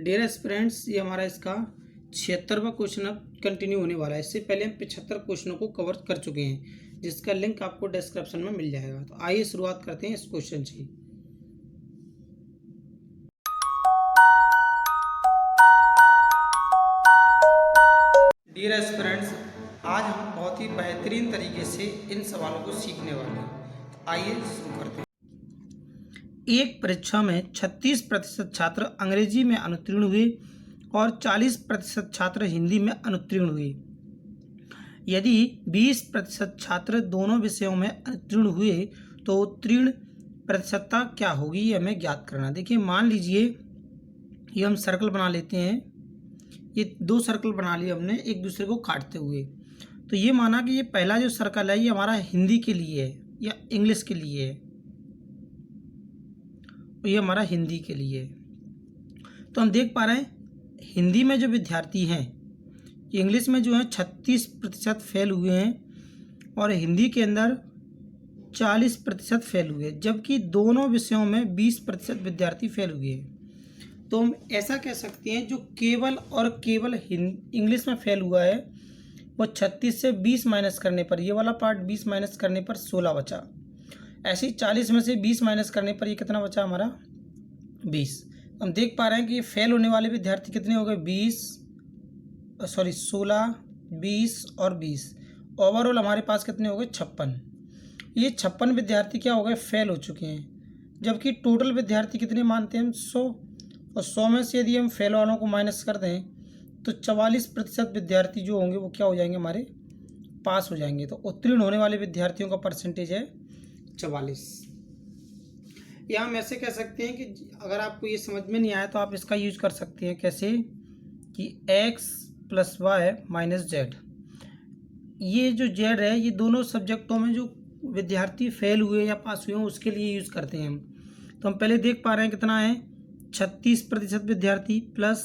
Dear aspirants, ये हमारा इसका 76वां क्वेश्चन अब कंटिन्यू होने वाला है। इससे पहले हम 75 क्वेश्चनों को कवर कर चुके हैं, जिसका लिंक आपको डिस्क्रिप्शन में मिल जाएगा। तो आइए शुरुआत करते हैं इस क्वेश्चन से। डियर एस्पिरेंट्स, आज हम बहुत ही बेहतरीन तरीके से इन सवालों को सीखने वाले हैं। तो आइए शुरू करते हैं। एक परीक्षा में 36% छात्र अंग्रेजी में अनुत्तीर्ण हुए और 40% छात्र हिंदी में अनुत्तीर्ण हुए। यदि 20% छात्र दोनों विषयों में अनुत्तीर्ण हुए तो उत्तीर्ण प्रतिशतता क्या होगी, ये हमें ज्ञात करना। देखिए, मान लीजिए ये हम सर्कल बना लेते हैं। ये दो सर्कल बना लिए हमने एक दूसरे को काटते हुए। तो ये माना कि ये पहला जो सर्कल है ये हमारा हिंदी के लिए है या इंग्लिश के लिए है, ये हमारा हिंदी के लिए। तो हम देख पा रहे हैं हिंदी में जो विद्यार्थी हैं, इंग्लिश में जो है 36% फेल हुए हैं और हिंदी के अंदर 40% फेल हुए, जबकि दोनों विषयों में 20% विद्यार्थी फेल हुए हैं। तो हम ऐसा कह सकते हैं जो केवल और केवल इंग्लिश में फेल हुआ है वो 36 से 20 माइनस करने पर, ये वाला पार्ट 20 माइनस करने पर 16 बचा। ऐसे ही 40 में से 20 माइनस करने पर ये कितना बचा हमारा 20। हम देख पा रहे हैं कि ये फेल होने वाले विद्यार्थी कितने हो गए 16, 20 और 20। ओवरऑल हमारे पास कितने हो गए 56। ये 56 विद्यार्थी क्या हो गए फेल हो चुके हैं, जबकि टोटल विद्यार्थी कितने मानते हैं हम 100, और 100 में से यदि हम फेल वालों को माइनस कर दें तो 44% विद्यार्थी जो होंगे वो क्या हो जाएंगे, हमारे पास हो जाएंगे। तो उत्तीर्ण होने वाले विद्यार्थियों का परसेंटेज है 44। या हम ऐसे कह सकते हैं कि अगर आपको ये समझ में नहीं आया तो आप इसका यूज कर सकते हैं। कैसे कि x + y - z, ये जो z है ये दोनों सब्जेक्टों में जो विद्यार्थी फेल हुए या पास हुए हैं उसके लिए यूज़ करते हैं हम। तो हम पहले देख पा रहे हैं कितना है 36% विद्यार्थी प्लस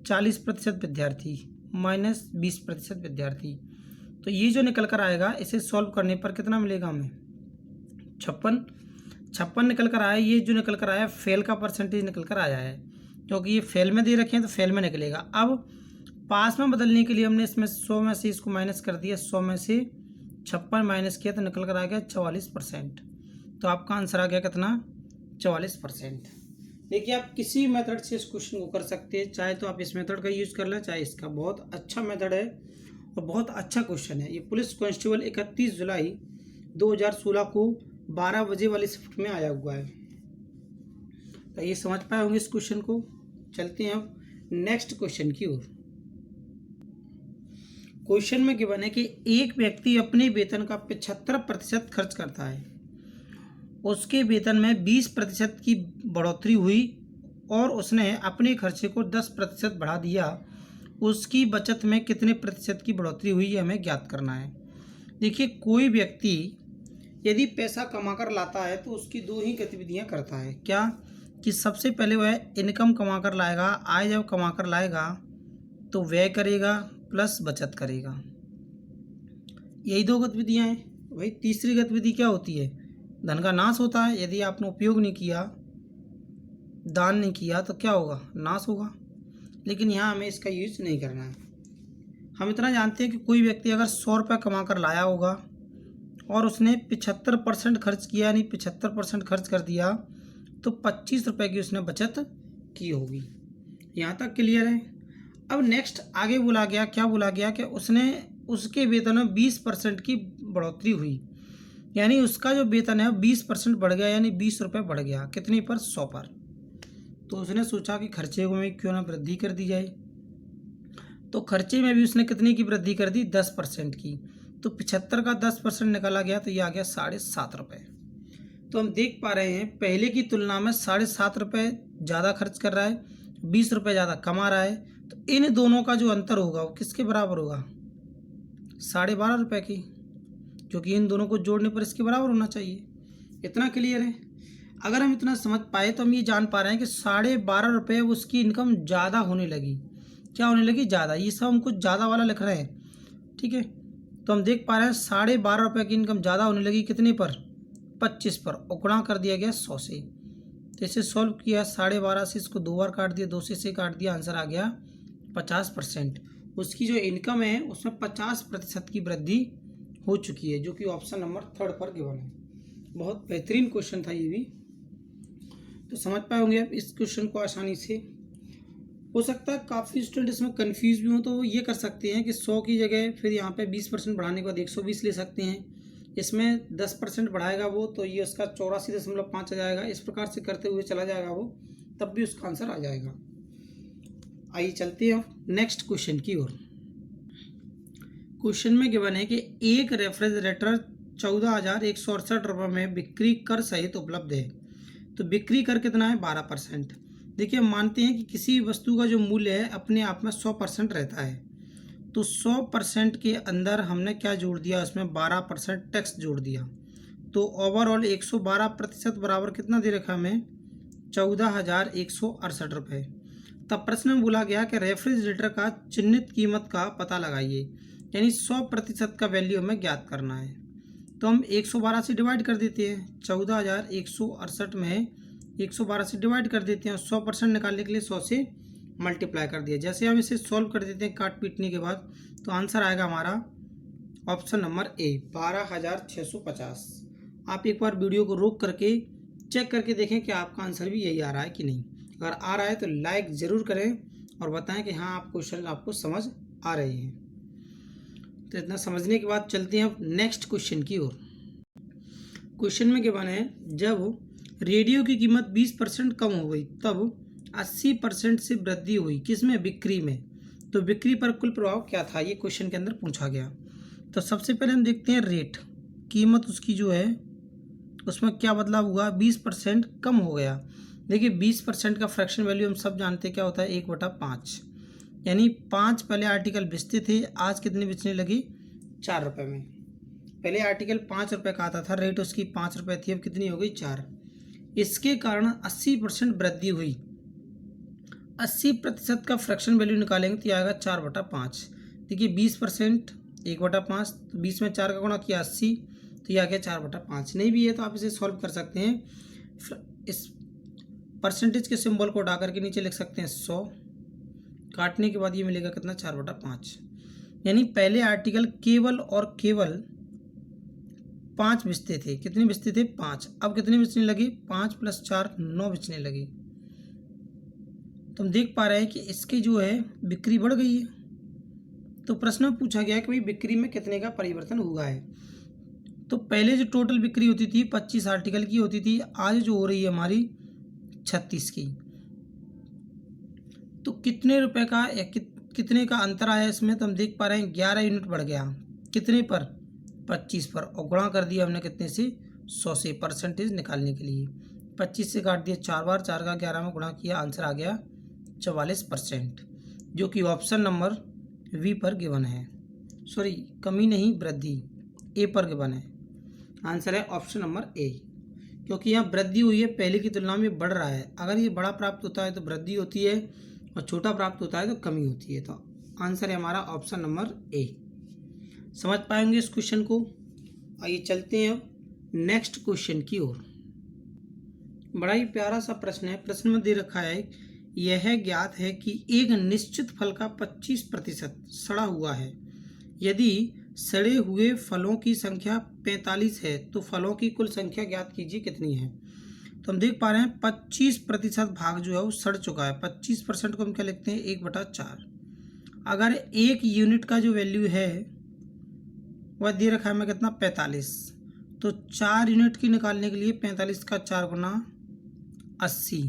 40% विद्यार्थी माइनस 20% विद्यार्थी। तो ये जो निकल कर आएगा इसे सॉल्व करने पर कितना मिलेगा हमें 56 निकल कर आया। ये जो निकल कर आया फेल का परसेंटेज निकल कर आया है, क्योंकि ये फेल में दे रखे हैं तो फेल में निकलेगा। अब पास में बदलने के लिए हमने इसमें 100 में से इसको माइनस कर दिया, 100 में से 56 माइनस किया तो निकल कर आ गया 44%। तो आपका आंसर आ गया कितना 44%। देखिए, आप किसी मेथड से इस क्वेश्चन को कर सकते हैं, चाहे तो आप इस मेथड का यूज़ कर लें, चाहे इसका। बहुत अच्छा मेथड है और बहुत अच्छा क्वेश्चन है। ये पुलिस कांस्टेबल 31 जुलाई 2016 को 12 बजे वाली शिफ्ट में आया हुआ है। तो ये समझ पाए होंगे इस क्वेश्चन को। चलते हैं अब नेक्स्ट क्वेश्चन की ओर। क्वेश्चन में गिवन है कि एक व्यक्ति अपने वेतन का 75% खर्च करता है, उसके वेतन में 20% की बढ़ोतरी हुई और उसने अपने खर्चे को 10% बढ़ा दिया। उसकी बचत में कितने प्रतिशत की बढ़ोतरी हुई, ये हमें ज्ञात करना है। देखिए, कोई व्यक्ति यदि पैसा कमा कर लाता है तो उसकी दो ही गतिविधियां करता है। क्या कि सबसे पहले वह इनकम कमा कर लाएगा, आय जब कमा कर लाएगा तो व्यय करेगा प्लस बचत करेगा। यही दो गतिविधियां हैं। वही तीसरी गतिविधि क्या होती है, धन का नाश होता है। यदि आपने उपयोग नहीं किया, दान नहीं किया तो क्या होगा, नाश होगा। लेकिन यहाँ हमें इसका यूज नहीं करना है। हम इतना जानते हैं कि कोई व्यक्ति अगर 100 रुपये कमा कर लाया होगा और उसने 75% खर्च किया, यानी 75% खर्च कर दिया, तो 25 रुपये की उसने बचत की होगी। यहाँ तक क्लियर है। अब नेक्स्ट आगे बोला गया, क्या बोला गया कि उसके वेतन में 20% की बढ़ोतरी हुई, यानी उसका जो वेतन है 20% बढ़ गया, यानी 20 रुपये बढ़ गया। कितने पर, 100 पर। तो उसने सोचा कि खर्चे में क्यों ना वृद्धि कर दी जाए। तो खर्चे में भी उसने कितने की वृद्धि कर दी, 10% की। तो 75 का 10% निकाला गया तो ये आ गया 7.5 रुपये। तो हम देख पा रहे हैं पहले की तुलना में 7.5 रुपये ज़्यादा खर्च कर रहा है, 20 रुपये ज़्यादा कमा रहा है। तो इन दोनों का जो अंतर होगा वो किसके बराबर होगा, 12.5 रुपये की, क्योंकि इन दोनों को जोड़ने पर इसके बराबर होना चाहिए। इतना क्लियर है। अगर हम इतना समझ पाए तो हम ये जान पा रहे हैं कि 12.5 रुपये उसकी इनकम ज़्यादा होने लगी। क्या होने लगी, ज़्यादा। ये सब हम कुछ ज़्यादा वाला लिख रहे हैं, ठीक है। तो हम देख पा रहे हैं 12.5 रुपये की इनकम ज़्यादा होने लगी, कितने पर, 25 पर। और गुणा कर दिया गया 100 से। तो इसे सॉल्व किया, 12.5 से इसको 2 बार काट दिया, 2 से इसे काट दिया, आंसर आ गया 50%। उसकी जो इनकम है उसमें 50% की वृद्धि हो चुकी है, जो कि ऑप्शन नंबर 3 पर गिवन है। बहुत बेहतरीन क्वेश्चन था ये भी, तो समझ पाए होंगे आप इस क्वेश्चन को आसानी से। हो सकता है काफ़ी स्टूडेंट इसमें कंफ्यूज भी हो, तो वो ये कर सकते हैं कि 100 की जगह फिर यहाँ पे 20% बढ़ाने के बाद 120 ले सकते हैं। इसमें 10% बढ़ाएगा वो, तो ये उसका 84.5 आ जाएगा। इस प्रकार से करते हुए चला जाएगा वो, तब भी उसका आंसर आ जाएगा। आइए चलते हैं नेक्स्ट क्वेश्चन की ओर। क्वेश्चन में गिवन है कि एक रेफ्रिजरेटर 14,168 रुपये में बिक्री कर सहित उपलब्ध है। तो बिक्री कर कितना है? 12%। देखिए, हम मानते हैं कि किसी वस्तु का जो मूल्य है अपने आप में 100% रहता है, तो 100% के अंदर हमने क्या जोड़ दिया? उसमें 12% टैक्स जोड़ दिया, तो ओवरऑल 112% बराबर कितना दे रखा हमें? 14,168 रुपये। तब प्रश्न में बोला गया कि रेफ्रिजरेटर का चिन्हित कीमत का पता लगाइए, यानी 100% का वैल्यू हमें ज्ञात करना है। तो हम 112 से डिवाइड कर देते हैं, 14,168 में 112 से डिवाइड कर देते हैं, 100% निकालने के लिए 100 से मल्टीप्लाई कर दिया। जैसे हम इसे सॉल्व कर देते हैं काट पीटने के बाद, तो आंसर आएगा हमारा ऑप्शन नंबर ए, 12,650। आप एक बार वीडियो को रोक करके चेक करके देखें कि आपका आंसर भी यही आ रहा है कि नहीं। अगर आ रहा है तो लाइक ज़रूर करें और बताएं कि हाँ, आप क्वेश्चन आपको समझ आ रहे हैं। तो इतना समझने के बाद चलते हैं अब नेक्स्ट क्वेश्चन की ओर। क्वेश्चन में गिवन है, जब रेडियो की कीमत 20% कम हो गई तब 80% से वृद्धि हुई, किसमें? बिक्री में। तो बिक्री पर कुल प्रभाव क्या था, ये क्वेश्चन के अंदर पूछा गया। तो सबसे पहले हम देखते हैं रेट, कीमत उसकी जो है उसमें क्या बदलाव हुआ? 20% कम हो गया। देखिए, 20% का फ्रैक्शन वैल्यू हम सब जानते हैं क्या होता है? 1/5, यानी 5 पहले आर्टिकल बेचते थे, आज कितने बेचने लगे? 4 रुपये में। पहले आर्टिकल 5 रुपये का आता था, रेट उसकी 5 रुपये थी, अब कितनी हो गई? 4। इसके कारण 80% वृद्धि हुई। 80% का फ्रैक्शन वैल्यू निकालेंगे तो आएगा 4/5। देखिए, 20% 1/5, तो 20 में 4 का गुणा किया 80, तो यह आ गया 4/5। नहीं भी है तो आप इसे सॉल्व कर सकते हैं। इस परसेंटेज के सिंबल को हटा करके नीचे लिख सकते हैं 100, काटने के बाद ये मिलेगा कितना? 4/5। यानी पहले आर्टिकल केवल और केवल 5 बेचते थे। कितने बेचते थे? 5। अब कितने बेचने लगे? 5 + 4 9 बेचने लगे। तो हम देख पा रहे हैं कि इसकी जो है बिक्री बढ़ गई है। तो प्रश्न में पूछा गया कि भाई बिक्री में कितने का परिवर्तन हुआ है। तो पहले जो टोटल बिक्री होती थी 25 आर्टिकल की होती थी, आज जो हो रही है हमारी 36 की। तो कितने रुपए का या कितने का अंतर आया इसमें? तो हम देख पा रहे हैं 11 यूनिट बढ़ गया। कितने पर? 25 पर, और गुणा कर दिया हमने कितने से? 100 से, परसेंटेज निकालने के लिए। 25 से काट दिया 4 बार, 4 का 11 में गुणा किया, आंसर आ गया 44%, जो कि ऑप्शन नंबर वी पर गिवन है। सॉरी, कमी नहीं, वृद्धि ए पर गिवन है। आंसर है ऑप्शन नंबर ए, क्योंकि यहाँ वृद्धि हुई है, पहले की तुलना में बढ़ रहा है। अगर ये बड़ा प्राप्त होता है तो वृद्धि होती है, और छोटा प्राप्त होता है तो कमी होती है। तो आंसर है हमारा ऑप्शन नंबर ए। समझ पाएंगे इस क्वेश्चन को। आइए चलते हैं अब नेक्स्ट क्वेश्चन की ओर। बड़ा ही प्यारा सा प्रश्न है। प्रश्न में दे रखा है, यह ज्ञात है कि एक निश्चित फल का 25% सड़ा हुआ है। यदि सड़े हुए फलों की संख्या 45 है तो फलों की कुल संख्या ज्ञात कीजिए कितनी है। तो हम देख पा रहे हैं 25% भाग जो है वो सड़ चुका है। 25% को हम क्या लिखते हैं? 1/4। अगर 1 यूनिट का जो वैल्यू है वह दे रखा है हमें कितना? 45। तो 4 यूनिट की निकालने के लिए 45 का 4 गुना 80,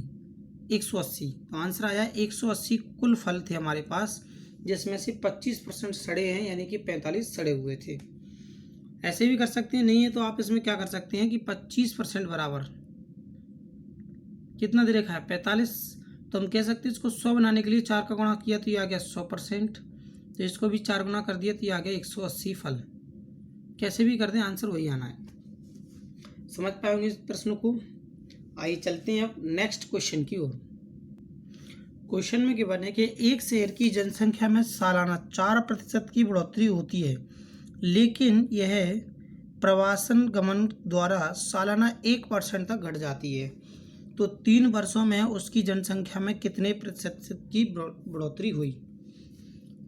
180। तो आंसर आया 180 कुल फल थे हमारे पास, जिसमें से 25% सड़े हैं, यानी कि 45 सड़े हुए थे। ऐसे भी कर सकते हैं, नहीं है तो आप इसमें क्या कर सकते हैं कि 25% बराबर कितना दे रखा है? 45। तो हम कह सकते हैं इसको 100 बनाने के लिए 4 का गुणा किया तो ये आ गया 100%। तो इसको भी 4 गुना कर दिया तो ये आ गया 180 फल। कैसे भी कर दें, आंसर वही आना है। समझ पाएंगे इस प्रश्न को। आइए चलते हैं अब नेक्स्ट क्वेश्चन की ओर। क्वेश्चन में गिवन है कि एक शहर की जनसंख्या में सालाना 4% की बढ़ोतरी होती है, लेकिन यह प्रवासन गमन द्वारा सालाना 1% तक घट जाती है। तो 3 वर्षों में उसकी जनसंख्या में कितने प्रतिशत की बढ़ोतरी हुई।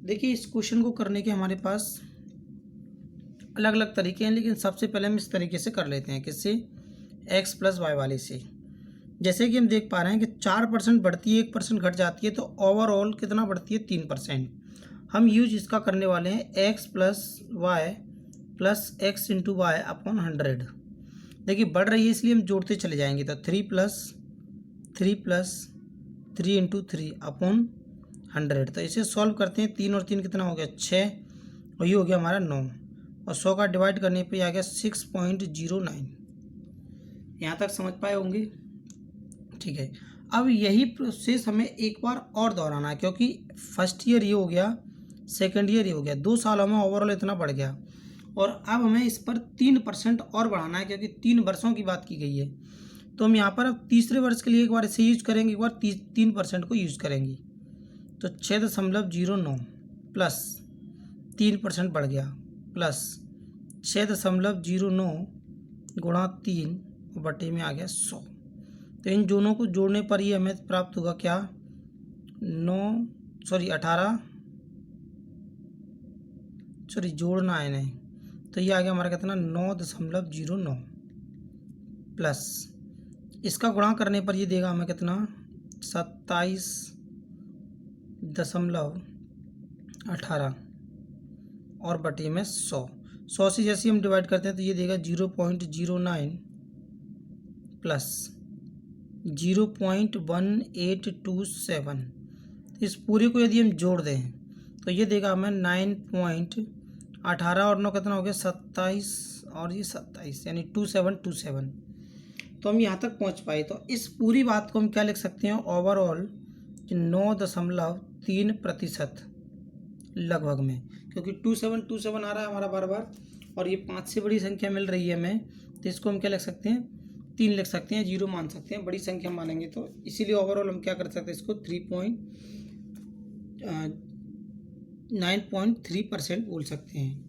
देखिए, इस क्वेश्चन को करने के हमारे पास अलग अलग तरीके हैं, लेकिन सबसे पहले हम इस तरीके से कर लेते हैं। किससे? x प्लस वाई वाले से। जैसे कि हम देख पा रहे हैं कि 4% बढ़ती है, 1% घट जाती है, तो ओवरऑल कितना बढ़ती है? 3%। हम यूज इसका करने वाले हैं x plus y plus x into y upon 100। देखिए, बढ़ रही है इसलिए हम जोड़ते चले जाएंगे, तो 3 प्लस 3 इंटू 3 अपॉन 100। तो इसे सॉल्व करते हैं। 3 और 3 कितना हो गया? 6, और ये हो गया हमारा 9, और 100 का डिवाइड करने पे आ गया 6.09। यहाँ तक समझ पाए होंगे? ठीक है। अब यही प्रोसेस हमें एक बार और दोहराना है, क्योंकि फर्स्ट ईयर ये हो गया, सेकेंड ईयर ये हो गया, 2 सालों में ओवरऑल इतना बढ़ गया, और अब हमें इस पर 3% और बढ़ाना है, क्योंकि 3 वर्षों की बात की गई है। तो हम यहाँ पर अब तीसरे वर्ष के लिए एक बार इसे यूज करेंगे, एक बार 3% को यूज करेंगे। तो 6.09 प्लस 3% बढ़ गया, प्लस 6.09 गुणा 3 बटे में आ गया 100। तो इन दोनों को जोड़ने पर ही हमें प्राप्त होगा क्या? 18, जोड़ना है नहीं, तो ये आ गया हमारा कितना? 9.09 प्लस इसका गुणा करने पर ये देगा हमें कितना? 27.18 और बटे में 100 से जैसे हम डिवाइड करते हैं तो ये देगा 0.09 प्लस 0.1827। इस पूरे को यदि हम जोड़ दें तो ये देगा हमें 9.18 और 9 कितना हो गया? 27, और ये 27, यानी 2727। तो हम यहाँ तक पहुँच पाए। तो इस पूरी बात को हम क्या लिख सकते हैं? ओवरऑल 9.3% लगभग में, क्योंकि 2727 आ रहा है हमारा बार बार, और ये 5 से बड़ी संख्या मिल रही है हमें, तो इसको हम क्या लिख सकते हैं? 3 लिख सकते हैं, 0 मान सकते हैं, बड़ी संख्या मानेंगे तो। इसीलिए ओवरऑल हम क्या कर सकते हैं? इसको 9.3% बोल सकते हैं।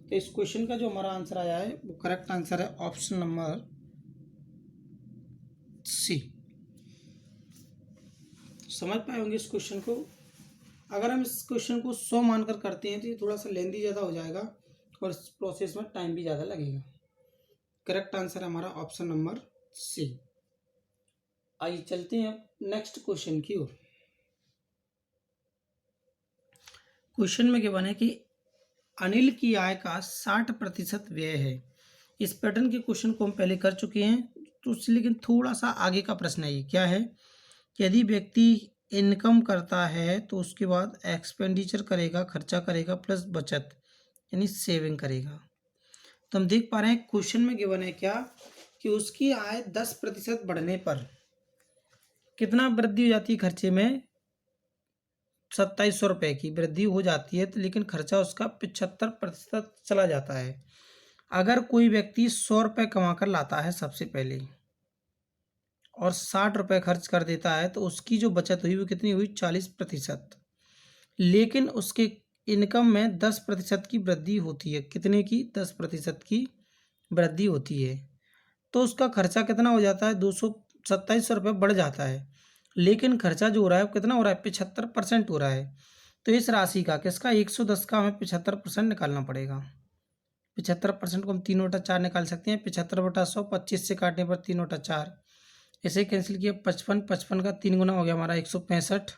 तो इस क्वेश्चन का जो हमारा आंसर आया है वो करेक्ट आंसर है ऑप्शन नंबर सी। समझ पाए होंगे इस क्वेश्चन को। अगर हम इस क्वेश्चन को 100 मानकर करते हैं तो ये थोड़ा सा लेंदी ज़्यादा हो जाएगा, और इस प्रोसेस में टाइम भी ज़्यादा लगेगा। करेक्ट आंसर हमारा ऑप्शन नंबर सी। आइए चलते हैं नेक्स्ट क्वेश्चन की ओर। क्वेश्चन में क्या बने कि अनिल की आय का 60% व्यय है। इस पैटर्न के क्वेश्चन को हम पहले कर चुके हैं, तो लेकिन थोड़ा सा आगे का प्रश्न है। ये क्या है कि यदि व्यक्ति इनकम करता है तो उसके बाद एक्सपेंडिचर करेगा, खर्चा करेगा, प्लस बचत यानी सेविंग करेगा। तो हम देख पा रहे हैं क्वेश्चन में गिवन है क्या कि उसकी आय 10% बढ़ने पर कितना वृद्धि हो जाती है? खर्चे में 2700 रुपये की वृद्धि हो जाती है, तो लेकिन खर्चा उसका 75% चला जाता है। अगर कोई व्यक्ति 100 रुपये कमा कर लाता है सबसे पहले और 60 रुपये खर्च कर देता है, तो उसकी जो बचत हुई वो कितनी हुई? 40%। लेकिन उसके इनकम में 10% की वृद्धि होती है। कितने की? 10% की वृद्धि होती है। तो उसका खर्चा कितना हो जाता है? 2700 रुपये बढ़ जाता है, लेकिन खर्चा जो हो रहा है वो कितना हो रहा है? 75% हो रहा है। तो इस राशि का, किसका? 110 का हमें 75% निकालना पड़ेगा। 75% को हम 3/4 निकाल सकते हैं। 75/100, 25 से काटने पर 3/4, इसे कैंसिल किया 55, 55 का 3 गुना हो गया हमारा 165,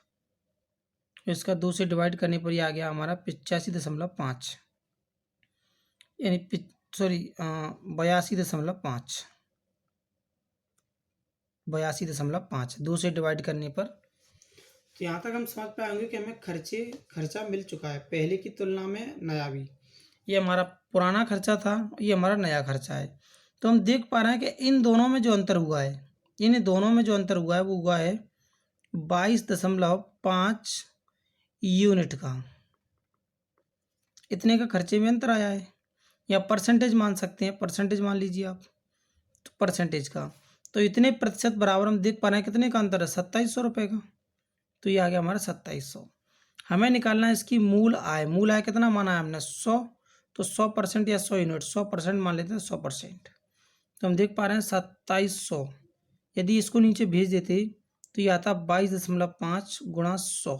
इसका 2 से डिवाइड करने पर ये आ गया हमारा 85.5, यानी 82.5, 82.5, 2 से डिवाइड करने पर। तो यहाँ तक हम समझ पाएंगे कि हमें खर्चा मिल चुका है पहले की तुलना में नया भी। ये हमारा पुराना खर्चा था, ये हमारा नया खर्चा है। तो हम देख पा रहे हैं कि इन दोनों में जो अंतर हुआ है, वो हुआ है 22.5 यूनिट का। इतने का खर्चे में अंतर आया है, या परसेंटेज मान सकते हैं, परसेंटेज मान लीजिए आप, तो परसेंटेज का। तो इतने प्रतिशत बराबर हम देख पा रहे हैं कितने का अंतर है? 2700 रुपये का। तो ये आ गया हमारा 2700। हमें निकालना है इसकी मूल आय। मूल आय कितना माना है हमने? 100। तो 100% या 100 यूनिट, 100% मान लेते हैं, 100%। तो हम देख पा रहे हैं 2700 यदि इसको नीचे भेज देते तो ये आता 22.5 गुणा 100।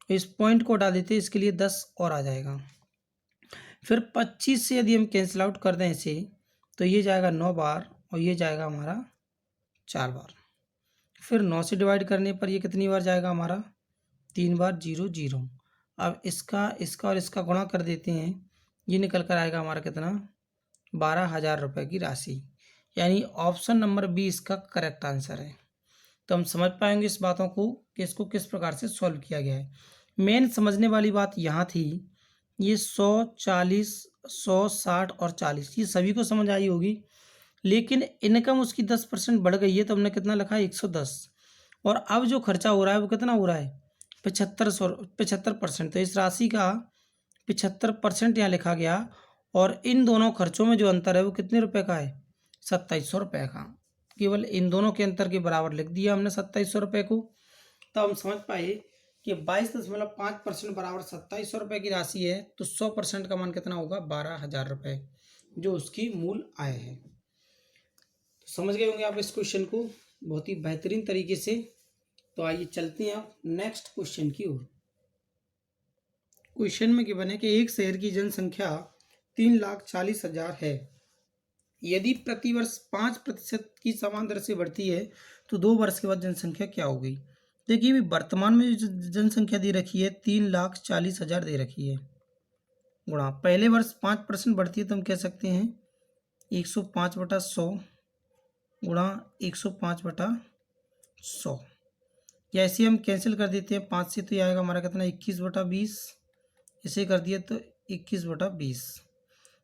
इस पॉइंट को हटा देते, इसके लिए 10 और आ जाएगा। फिर 25 से यदि हम कैंसिल आउट कर दें इसे तो ये जाएगा 9 बार और ये जाएगा हमारा 4 बार। फिर 9 से डिवाइड करने पर ये कितनी बार जाएगा हमारा 3 बार 0 0। अब इसका और इसका गुणा कर देते हैं, ये निकल कर आएगा हमारा कितना 12,000 रुपये की राशि। यानी ऑप्शन नंबर बी इसका करेक्ट आंसर है। तो हम समझ पाएंगे इस बातों को कि इसको किस प्रकार से सॉल्व किया गया है। मेन समझने वाली बात यहाँ थी, ये 100, 40, 100, 60 और 40 ये सभी को समझ आई होगी, लेकिन इनकम उसकी 10% बढ़ गई है तो हमने कितना लिखा है 110। और अब जो खर्चा हो रहा है वो कितना हो रहा है 75%। तो इस राशि का 75% यहाँ लिखा गया और इन दोनों खर्चों में जो अंतर है वो कितने रुपए का है 2700 रुपये का। केवल इन दोनों के अंतर के बराबर लिख दिया हमने 2700 रुपये को। तो हम समझ पाए कि 22.5% बराबर 2700 रुपये की राशि है, तो 100% का मान कितना होगा 12,000 रुपये, जो उसकी मूल आय है। तो समझ गए होंगे आप इस क्वेश्चन को बहुत ही बेहतरीन तरीके से। तो आइए चलते हैं आप नेक्स्ट क्वेश्चन की ओर। क्वेश्चन में गिवन है कि एक शहर की जनसंख्या 3,40,000 है। यदि प्रतिवर्ष 5% की समान दर से बढ़ती है तो 2 वर्ष के बाद जनसंख्या क्या होगी। देखिए अभी वर्तमान में जो जनसंख्या दे रखी है 3,40,000 दे रखी है, गुणा पहले वर्ष 5% बढ़ती है तो हम कह सकते हैं 105/100 गुणा 105/100। या ऐसे हम कैंसिल कर देते हैं 5 से, तो ये आएगा हमारा कितना 21/20। इसे कर दिया तो 21/20।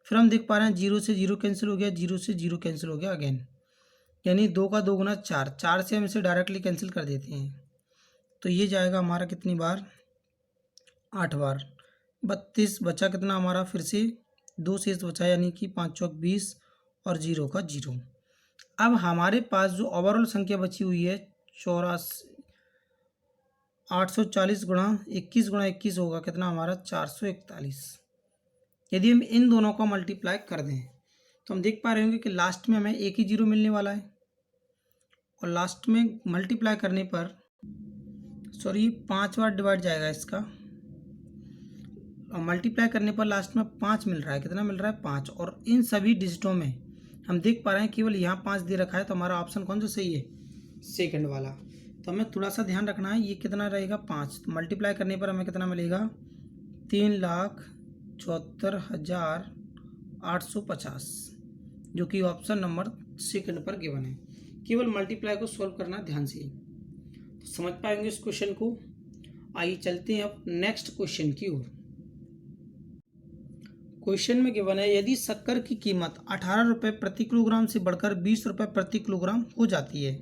फिर हम देख पा रहे हैं 0 से 0 कैंसिल हो गया, 0 से 0 कैंसिल हो गया अगेन, यानी 2 का 2 गुना 4। 4 से हम इसे डायरेक्टली कैंसिल कर देते हैं तो ये जाएगा हमारा कितनी बार 8 बार। 32 बचा कितना हमारा, फिर से 2 शेष बचा, यानी कि 5 चौक 20 और 0 का 0। अब हमारे पास जो ओवरऑल संख्या बची हुई है 840 गुणा 21 होगा कितना हमारा 441। यदि हम इन दोनों को मल्टीप्लाई कर दें तो हम देख पा रहे होंगे कि लास्ट में हमें एक ही 0 मिलने वाला है, और लास्ट में मल्टीप्लाई करने पर 5 बार डिवाइड जाएगा इसका, और मल्टीप्लाई करने पर लास्ट में 5 मिल रहा है। कितना मिल रहा है 5। और इन सभी डिजिटों में हम देख पा रहे हैं केवल यहाँ 5 दे रखा है, तो हमारा ऑप्शन कौन सा सही है सेकंड वाला। तो हमें थोड़ा सा ध्यान रखना है, ये कितना रहेगा 5, तो मल्टीप्लाई करने पर हमें कितना मिलेगा 3,74,850, जो कि ऑप्शन नंबर सेकंड पर गिवन है। केवल मल्टीप्लाई को सॉल्व करना ध्यान से, तो समझ पाएंगे इस क्वेश्चन को। आइए चलते हैं अब नेक्स्ट क्वेश्चन की ओर। क्वेश्चन में गिवन है यदि शक्कर की कीमत 18 रुपये प्रति किलोग्राम से बढ़कर 20 रुपये प्रति किलोग्राम हो जाती है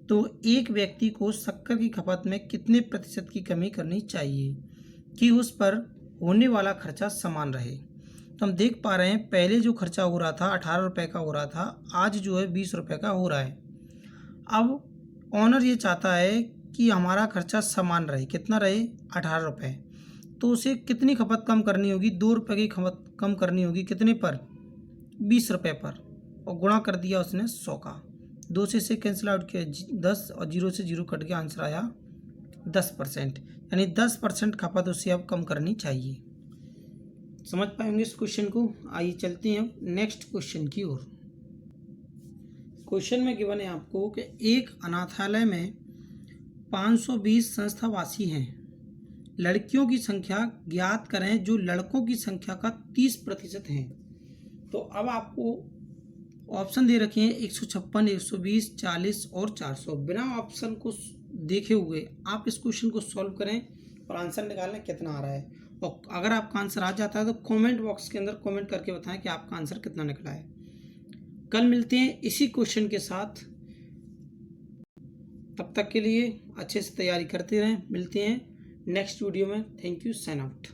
तो एक व्यक्ति को शक्कर की खपत में कितने प्रतिशत की कमी करनी चाहिए कि उस पर होने वाला खर्चा समान रहे। तो हम देख पा रहे हैं पहले जो खर्चा हो रहा था 18 रुपये का हो रहा था, आज जो है 20 रुपये का हो रहा है। अब ऑनर ये चाहता है कि हमारा खर्चा समान रहे, कितना रहे 18 रुपये, तो उसे कितनी खपत कम करनी होगी 2 रुपये की खपत कम करनी होगी, कितने पर 20 रुपये पर, और गुणा कर दिया उसने 100 का। 2 से इसे कैंसिल आउट किया 10 और 0 से 0 कट के आंसर आया 10%, यानी 10% खपत उसे अब कम करनी चाहिए। समझ पाएंगे इस क्वेश्चन को। आइए चलते हैं नेक्स्ट क्वेश्चन की ओर। क्वेश्चन में गिवन है आपको कि एक अनाथालय में 520 संस्थावासी हैं, लड़कियों की संख्या ज्ञात करें जो लड़कों की संख्या का 30% है। तो अब आपको ऑप्शन दे रखे हैं 156, 120, 40 और 400। बिना ऑप्शन को देखे हुए आप इस क्वेश्चन को सॉल्व करें और आंसर निकालने कितना आ रहा है। और अगर आपका आंसर आ जाता है तो कमेंट बॉक्स के अंदर कमेंट करके बताएं कि आपका आंसर कितना निकला है। कल मिलते हैं इसी क्वेश्चन के साथ, तब तक के लिए अच्छे से तैयारी करते रहें। मिलते हैं नेक्स्ट वीडियो में। Thank you, sign out.